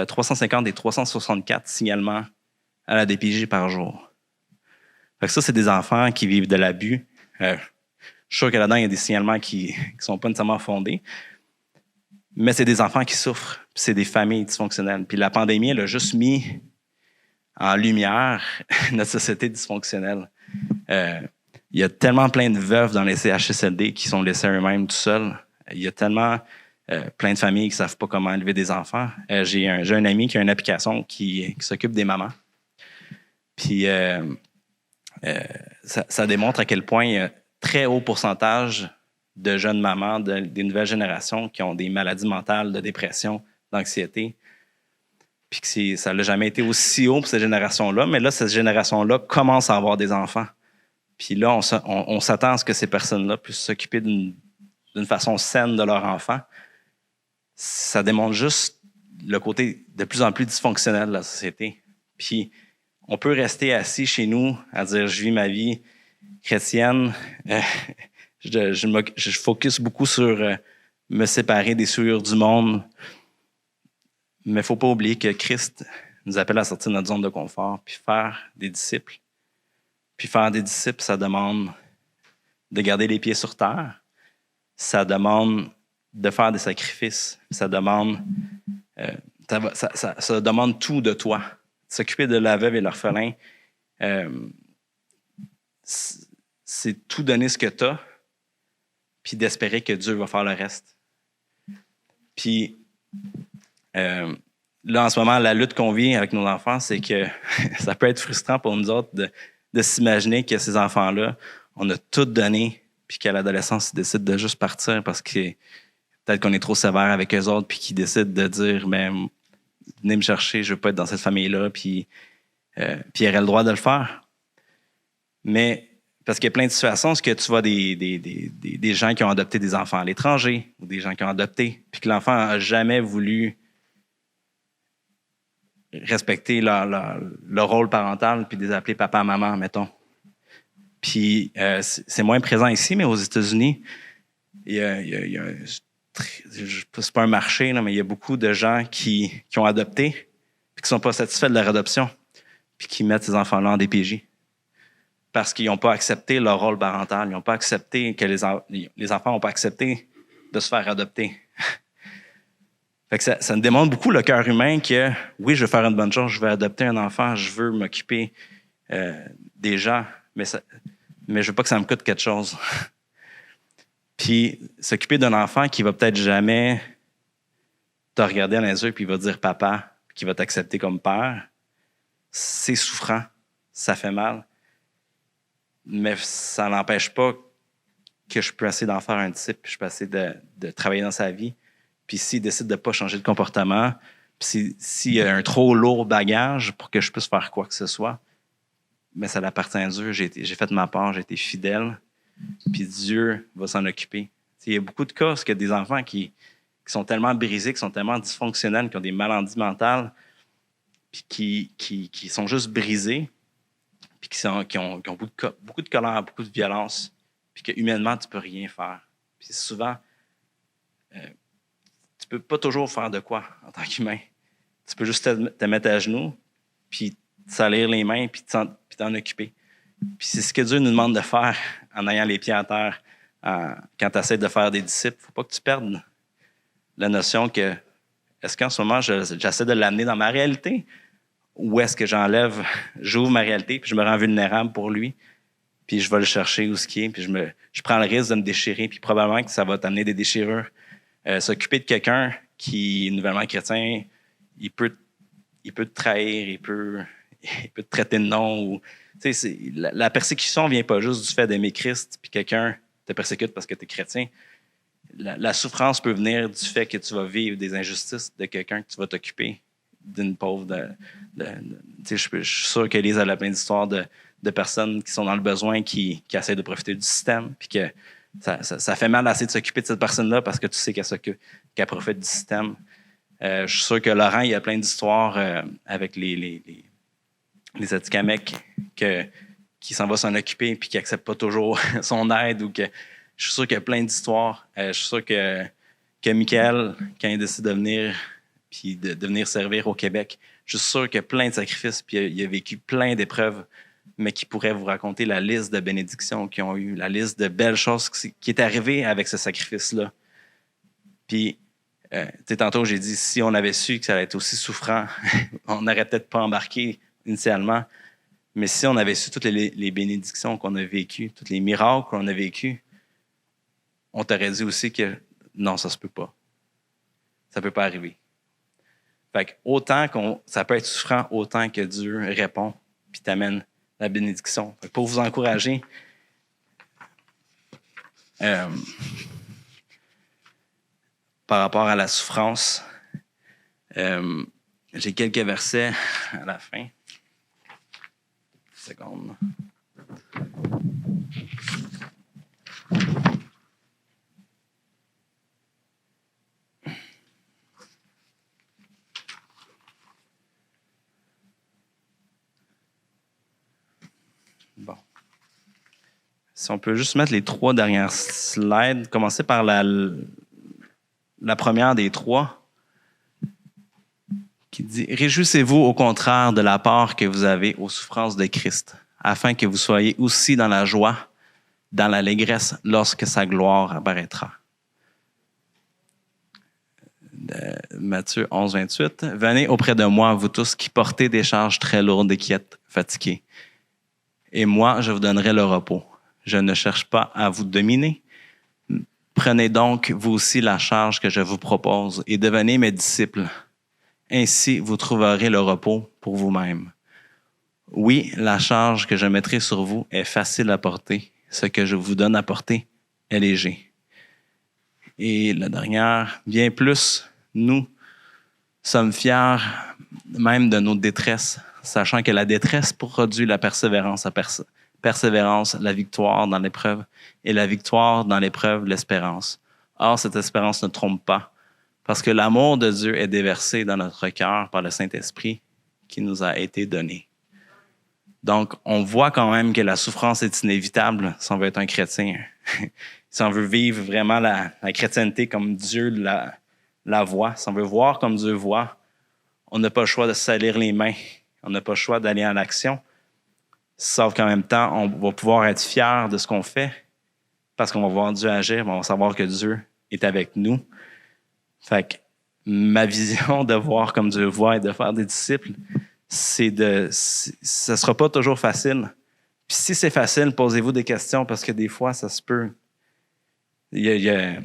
350 et 364 signalements à la DPJ par jour. Fait que ça, c'est des enfants qui vivent de l'abus. Je suis sûr que là-dedans, il y a des signalements qui ne sont pas nécessairement fondés. Mais c'est des enfants qui souffrent. Puis c'est des familles dysfonctionnelles. Puis la pandémie, elle a juste mis en lumière notre société dysfonctionnelle. Il y a tellement plein de veuves dans les CHSLD qui sont laissées eux-mêmes tout seuls. Il y a tellement plein de familles qui ne savent pas comment élever des enfants. J'ai un ami qui a une application qui s'occupe des mamans. Puis ça démontre à quel point il y a un très haut pourcentage de jeunes mamans, des nouvelles générations qui ont des maladies mentales, de dépression, d'anxiété. Puis que ça n'a jamais été aussi haut pour cette génération-là, mais là, cette génération-là commence à avoir des enfants. Puis là, on s'attend à ce que ces personnes-là puissent s'occuper d'une façon saine de leurs enfants. Ça démontre juste le côté de plus en plus dysfonctionnel de la société. Puis on peut rester assis chez nous à dire « je vis ma vie chrétienne ». Je focus beaucoup sur me séparer des souillures du monde. Mais il ne faut pas oublier que Christ nous appelle à sortir de notre zone de confort puis faire des disciples. Puis faire des disciples, ça demande de garder les pieds sur terre. Ça demande de faire des sacrifices. Ça demande, ça demande tout de toi. S'occuper de la veuve et l'orphelin, c'est tout donner ce que tu as, puis d'espérer que Dieu va faire le reste. Puis là, en ce moment, la lutte qu'on vit avec nos enfants, c'est que ça peut être frustrant pour nous autres de s'imaginer que ces enfants-là, on a tout donné, puis qu'à l'adolescence, ils décident de juste partir parce que peut-être qu'on est trop sévère avec eux autres, puis qu'ils décident de dire, ben, venez me chercher, je veux pas être dans cette famille-là, puis ils auraient le droit de le faire. Mais parce qu'il y a plein de situations, ce que tu vois des gens qui ont adopté des enfants à l'étranger, ou des gens qui ont adopté, puis que l'enfant n'a jamais voulu respecter leur rôle parental, puis les appeler papa, maman, mettons. Puis c'est moins présent ici, mais aux États-Unis, c'est pas un marché, là, mais il y a beaucoup de gens qui ont adopté, puis qui ne sont pas satisfaits de leur adoption, puis qui mettent ces enfants-là en DPJ. Parce qu'ils n'ont pas accepté leur rôle parental. Ils n'ont pas accepté que les enfants n'ont pas accepté de se faire adopter. Fait que ça me démontre beaucoup le cœur humain que, oui, je veux faire une bonne chose, je veux adopter un enfant, je veux m'occuper des gens, mais je veux pas que ça me coûte quelque chose. Puis, s'occuper d'un enfant qui va peut-être jamais te regarder dans les yeux puis il va dire papa, puis qui va t'accepter comme père, c'est souffrant, ça fait mal. Mais ça n'empêche pas que je peux essayer d'en faire un disciple, puis je peux essayer de travailler dans sa vie. Puis s'il décide de ne pas changer de comportement, puis s'il y a un trop lourd bagage pour que je puisse faire quoi que ce soit, mais ça appartient à Dieu. J'ai fait ma part, j'ai été fidèle, puis Dieu va s'en occuper. Il y a beaucoup de cas, parce qu'il y a des enfants qui sont tellement brisés, qui sont tellement dysfonctionnels, qui ont des maladies mentales, puis qui sont juste brisés, puis qui ont beaucoup de colère, beaucoup de violence, puis que humainement, tu ne peux rien faire. Puis souvent, tu ne peux pas toujours faire de quoi en tant qu'humain. Tu peux juste te mettre à genoux, puis te salir les mains, puis t'en occuper. Puis c'est ce que Dieu nous demande de faire en ayant les pieds à terre. Quand tu essaies de faire des disciples, il ne faut pas que tu perdes la notion que est-ce qu'en ce moment, j'essaie de l'amener dans ma réalité? Ou est-ce que j'ouvre ma réalité, puis je me rends vulnérable pour lui, puis je vais le chercher où ce qui est, puis je prends le risque de me déchirer, puis probablement que ça va t'amener des déchirures. S'occuper de quelqu'un qui est nouvellement chrétien, il peut te trahir, il peut te traiter de nom. La persécution ne vient pas juste du fait d'aimer Christ, puis quelqu'un te persécute parce que tu es chrétien. La souffrance peut venir du fait que tu vas vivre des injustices de quelqu'un que tu vas t'occuper d'une pauvre. Je suis sûr qu'Élise a plein d'histoires de personnes qui sont dans le besoin, qui essaient de profiter du système, puis que ça fait mal d'essayer de s'occuper de cette personne-là parce que tu sais qu'elle profite du système. Je suis sûr que Laurent, il y a plein d'histoires avec les Atikamekw qui s'en va s'en occuper puis qui n'acceptent pas toujours son aide. Je suis sûr qu'il y a plein d'histoires. Je suis sûr que Michael, quand il décide de venir puis de venir servir au Québec, je suis sûr qu'il y a plein de sacrifices puis il a vécu plein d'épreuves, mais qui pourrait vous raconter la liste de bénédictions qu'ils ont eues, la liste de belles choses qui est arrivée avec ce sacrifice-là. Puis, tantôt, j'ai dit, si on avait su que ça allait être aussi souffrant, on n'aurait peut-être pas embarqué initialement. Mais si on avait su toutes les bénédictions qu'on a vécues, tous les miracles qu'on a vécus, on t'aurait dit aussi que non, ça se peut pas. Ça peut pas arriver. Fait que autant ça peut être souffrant, autant que Dieu répond puis t'amène la bénédiction. Fait que pour vous encourager, par rapport à la souffrance, j'ai quelques versets à la fin. Une seconde. Bon. Si on peut juste mettre les 3 dernières slides, commencer par la première des 3, qui dit « Réjouissez-vous au contraire de la part que vous avez aux souffrances de Christ, afin que vous soyez aussi dans la joie, dans l'allégresse, lorsque sa gloire apparaîtra. Matthieu 11, 28. Venez auprès de moi, vous tous qui portez des charges très lourdes et qui êtes fatigués. Et moi, je vous donnerai le repos. Je ne cherche pas à vous dominer. Prenez donc, vous aussi, la charge que je vous propose et devenez mes disciples. Ainsi, vous trouverez le repos pour vous-même. Oui, la charge que je mettrai sur vous est facile à porter. Ce que je vous donne à porter est léger. Et la dernière, bien plus, nous sommes fiers même de nos détresses, sachant que la détresse produit la persévérance, la victoire dans l'épreuve, et la victoire dans l'épreuve, l'espérance. Or, cette espérance ne trompe pas, parce que l'amour de Dieu est déversé dans notre cœur par le Saint-Esprit qui nous a été donné. Donc, on voit quand même que la souffrance est inévitable si on veut être un chrétien. Si on veut vivre vraiment la chrétienté comme Dieu la voit, si on veut voir comme Dieu voit, on n'a pas le choix de se salir les mains. On n'a pas le choix d'aller en action. Sauf qu'en même temps, on va pouvoir être fiers de ce qu'on fait parce qu'on va voir Dieu agir, on va savoir que Dieu est avec nous. Fait que ma vision de voir comme Dieu voit et de faire des disciples, ça ne sera pas toujours facile. Puis si c'est facile, posez-vous des questions parce que des fois, ça se peut. Il y a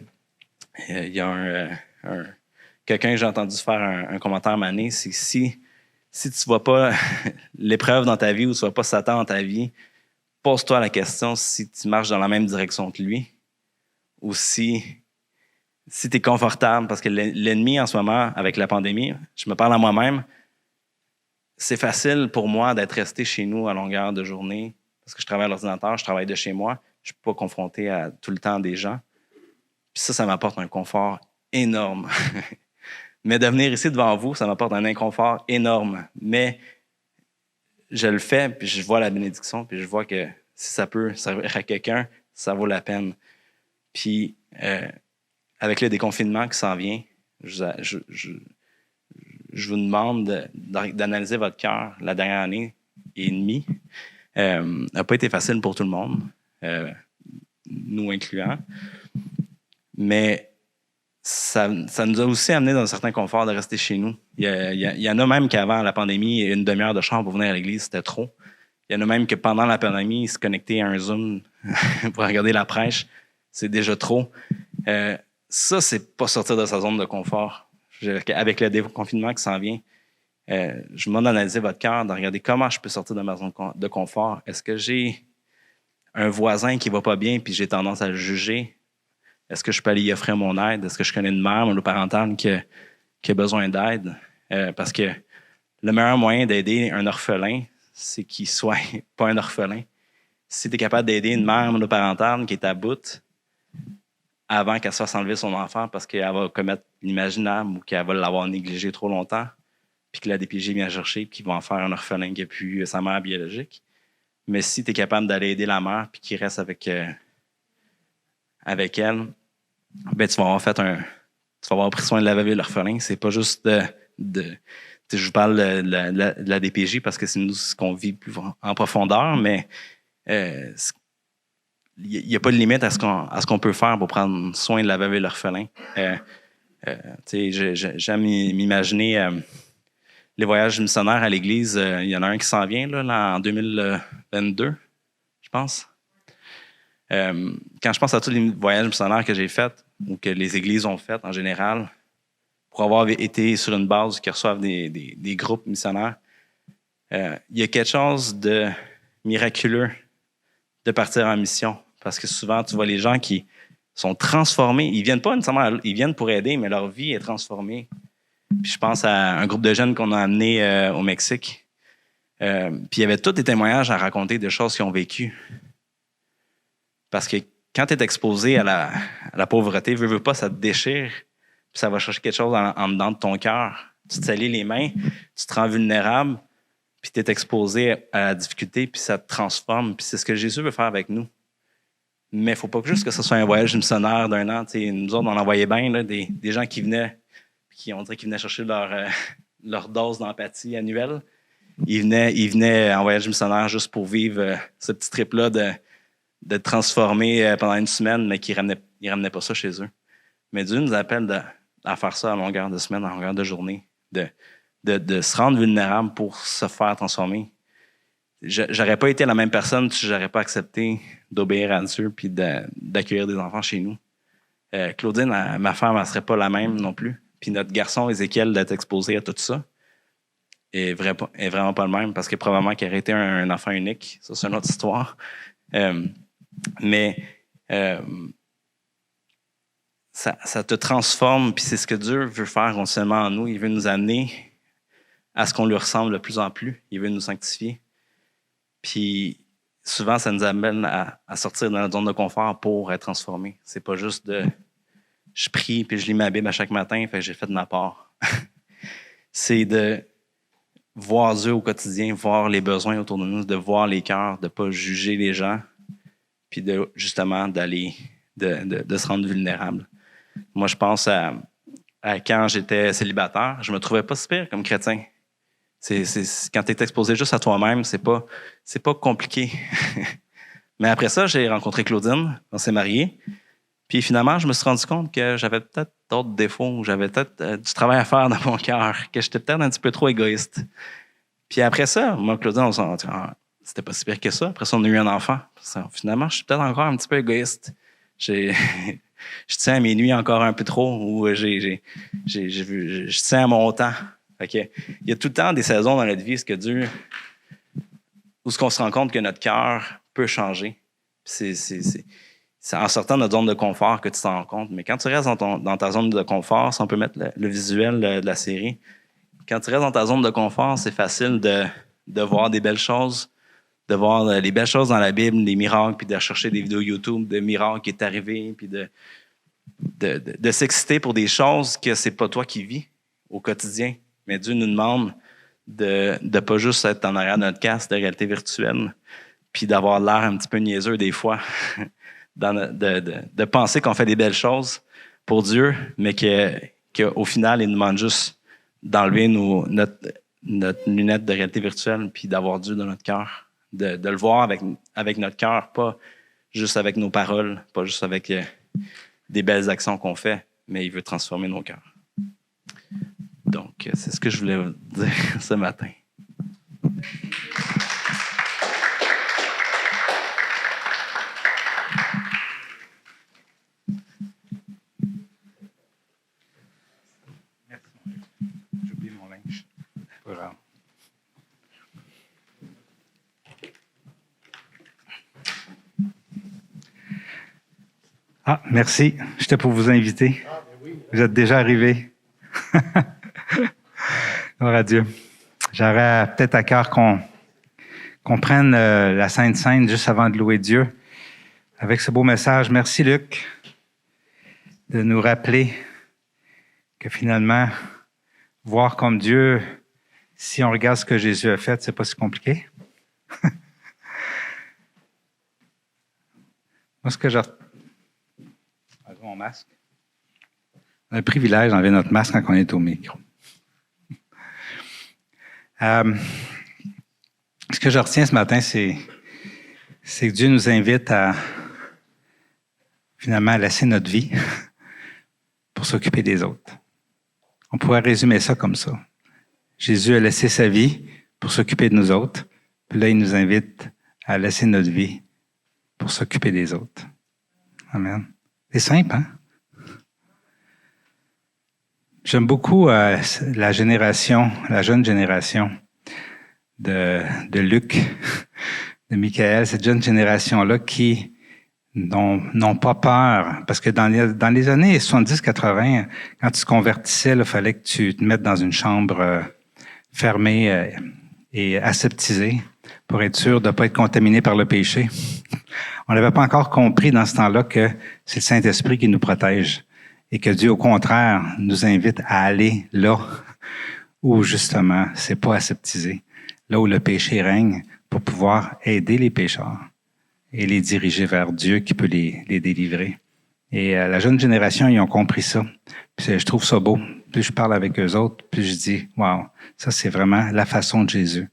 quelqu'un que j'ai entendu faire un commentaire mané, c'est que si tu ne vois pas l'épreuve dans ta vie ou tu ne vois pas Satan dans ta vie, pose-toi la question si tu marches dans la même direction que lui ou si tu es confortable. Parce que l'ennemi en ce moment, avec la pandémie, je me parle à moi-même, c'est facile pour moi d'être resté chez nous à longueur de journée parce que je travaille à l'ordinateur, je travaille de chez moi, je ne suis pas confronté à tout le temps des gens. Puis ça m'apporte un confort énorme. Mais de venir ici devant vous, ça m'apporte un inconfort énorme. Mais je le fais, puis je vois la bénédiction, puis je vois que si ça peut servir à quelqu'un, ça vaut la peine. Puis, avec le déconfinement qui s'en vient, je vous demande d'analyser votre cœur. La dernière année et demie n'a pas été facile pour tout le monde, nous incluant. Mais ça nous a aussi amené dans un certain confort de rester chez nous. Il y en a même qu'avant la pandémie, une demi-heure de char pour venir à l'église, c'était trop. Il y en a même que pendant la pandémie, se connecter à un Zoom pour regarder la prêche, c'est déjà trop. Ça, c'est pas sortir de sa zone de confort. Avec le déconfinement qui s'en vient, je vous demande d'analyser votre cœur, de regarder comment je peux sortir de ma zone de confort. Est-ce que j'ai un voisin qui va pas bien puis j'ai tendance à le juger? Est-ce que je peux aller y offrir mon aide? Est-ce que je connais une mère monoparentale qui a besoin d'aide? Parce que le meilleur moyen d'aider un orphelin, c'est qu'il soit pas un orphelin. Si tu es capable d'aider une mère monoparentale qui est à bout avant qu'elle se fasse enlever son enfant parce qu'elle va commettre l'imaginable ou qu'elle va l'avoir négligé trop longtemps, puis que la DPJ vient chercher et qu'ils vont en faire un orphelin qui n'a plus sa mère biologique. Mais si tu es capable d'aller aider la mère puis qu'il reste avec elle, ben, tu vas avoir pris soin de la veuve et l'orphelin. C'est pas juste je vous parle de la DPJ parce que c'est nous ce qu'on vit plus en profondeur, mais il n'y a pas de limite à ce qu'on peut faire pour prendre soin de la veuve et l'orphelin. J'aime m'imaginer les voyages missionnaires à l'Église. Il y en a un qui s'en vient là, en 2022, je pense. Quand je pense à tous les voyages missionnaires que j'ai faits ou que les églises ont fait en général, pour avoir été sur une base qui reçoivent des groupes missionnaires, il y a quelque chose de miraculeux de partir en mission. Parce que souvent, tu vois les gens qui sont transformés. Ils viennent pas nécessairement, ils viennent pour aider, mais leur vie est transformée. Puis je pense à un groupe de jeunes qu'on a amené au Mexique. Puis il y avait tous des témoignages à raconter de choses qu'ils ont vécues. Parce que quand tu es exposé à la pauvreté, veux pas, ça te déchire, puis ça va chercher quelque chose en dedans de ton cœur. Tu te salis les mains, tu te rends vulnérable, puis tu es exposé à la difficulté, puis ça te transforme. Puis c'est ce que Jésus veut faire avec nous. Mais il ne faut pas juste que ce soit un voyage missionnaire d'un an. T'sais, nous autres, on envoyait bien là, des gens qui venaient, on dirait qu'ils venaient chercher leur dose d'empathie annuelle. il venait en voyage missionnaire juste pour vivre ce petit trip-là de transformer pendant une semaine, mais il ramenait pas ça chez eux. Mais Dieu nous appelle à faire ça à longueur de semaine, à longueur de journée, de se rendre vulnérable pour se faire transformer. J'aurais pas été la même personne si j'aurais pas accepté d'obéir à Dieu puis d'accueillir des enfants chez nous. Claudine, ma femme, elle serait pas la même non plus. Puis notre garçon, Ézéchiel, d'être exposé à tout ça, est vraiment pas le même parce que probablement qu'il aurait été un enfant unique. Ça, c'est une autre histoire. Mais ça te transforme, puis c'est ce que Dieu veut faire continuellement en nous. Il veut nous amener à ce qu'on lui ressemble de plus en plus. Il veut nous sanctifier. Puis souvent, ça nous amène à sortir de notre zone de confort pour être transformé. C'est pas juste je prie puis je lis ma Bible à chaque matin, fait que j'ai fait de ma part. C'est de voir Dieu au quotidien, voir les besoins autour de nous, de voir les cœurs, de pas juger les gens, puis justement d'aller, de se rendre vulnérable. Moi, je pense à quand j'étais célibataire, je me trouvais pas si pire comme chrétien. Quand tu es exposé juste à toi-même, c'est pas compliqué. Mais après ça, j'ai rencontré Claudine, on s'est mariés. Puis finalement, je me suis rendu compte que j'avais peut-être d'autres défauts, ou j'avais peut-être du travail à faire dans mon cœur, que j'étais peut-être un petit peu trop égoïste. Puis après ça, moi et Claudine, on s'est dit, c'était pas si pire que ça. Après ça, on a eu un enfant. Finalement, je suis peut-être encore un petit peu égoïste. Je tiens à mes nuits encore un peu trop, ou je tiens à mon temps. Okay. Il y a tout le temps des saisons dans notre vie où on se rend compte que notre cœur peut changer. C'est en sortant de notre zone de confort que tu t'en rends compte. Mais quand tu restes dans ta zone de confort, si on peut mettre le visuel de la série, quand tu restes dans ta zone de confort, c'est facile de voir des belles choses, de voir les belles choses dans la Bible, des miracles, puis de chercher des vidéos YouTube de miracles qui est arrivé, puis de s'exciter pour des choses que c'est pas toi qui vis au quotidien. Mais Dieu nous demande de ne pas juste être en arrière de notre casque de réalité virtuelle, puis d'avoir l'air un petit peu niaiseux des fois, de penser qu'on fait des belles choses pour Dieu, mais qu'au final, il nous demande juste d'enlever notre lunette de réalité virtuelle, puis d'avoir Dieu dans notre cœur, de le voir avec notre cœur, pas juste avec nos paroles, pas juste avec des belles actions qu'on fait, mais il veut transformer nos cœurs. Donc, c'est ce que je voulais vous dire ce matin. Merci. J'ai oublié mon linge. Pas grave. Ah, merci. J'étais pour vous inviter. Vous êtes déjà arrivés. Gloire à Dieu. J'aurais peut-être à cœur qu'on prenne la Sainte Seine juste avant de louer Dieu avec ce beau message. Merci, Luc, de nous rappeler que finalement, voir comme Dieu, si on regarde ce que Jésus a fait, c'est pas si compliqué. Moi, ce que j'ai... mon masque. On a un privilège d'enlever notre masque quand on est au micro. Ce que je retiens ce matin, c'est que Dieu nous invite à finalement laisser notre vie pour s'occuper des autres. On pourrait résumer ça comme ça. Jésus a laissé sa vie pour s'occuper de nous autres, puis là, il nous invite à laisser notre vie pour s'occuper des autres. Amen. C'est simple, hein? J'aime beaucoup la jeune génération de Luc, de Michael, cette jeune génération-là qui n'ont pas peur. Parce que dans les années 70-80, quand tu te convertissais, il fallait que tu te mettes dans une chambre fermée et aseptisée pour être sûr de ne pas être contaminé par le péché. On n'avait pas encore compris dans ce temps-là que c'est le Saint-Esprit qui nous protège. Et que Dieu, au contraire, nous invite à aller là où, justement, c'est pas aseptisé, là où le péché règne, pour pouvoir aider les pécheurs et les diriger vers Dieu qui peut les délivrer. Et la jeune génération, ils ont compris ça. Puis je trouve ça beau. Plus je parle avec eux autres, plus je dis, wow, ça c'est vraiment la façon de Jésus.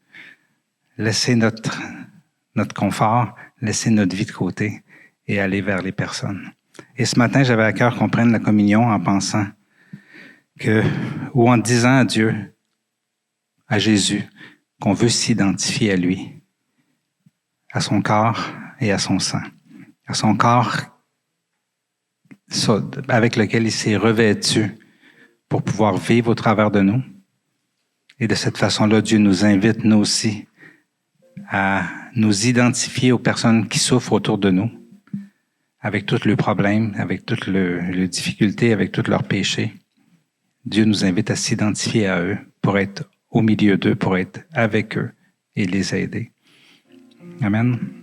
laisser notre confort, laisser notre vie de côté et aller vers les personnes. Et ce matin, j'avais à cœur qu'on prenne la communion en pensant ou en disant à Dieu, à Jésus, qu'on veut s'identifier à lui, à son corps et à son sang, à son corps avec lequel il s'est revêtu pour pouvoir vivre au travers de nous. Et de cette façon-là, Dieu nous invite, nous aussi, à nous identifier aux personnes qui souffrent autour de nous, avec tous leurs problèmes, avec toutes leurs difficultés, avec tous leurs péchés. Dieu nous invite à s'identifier à eux, pour être au milieu d'eux, pour être avec eux et les aider. Amen.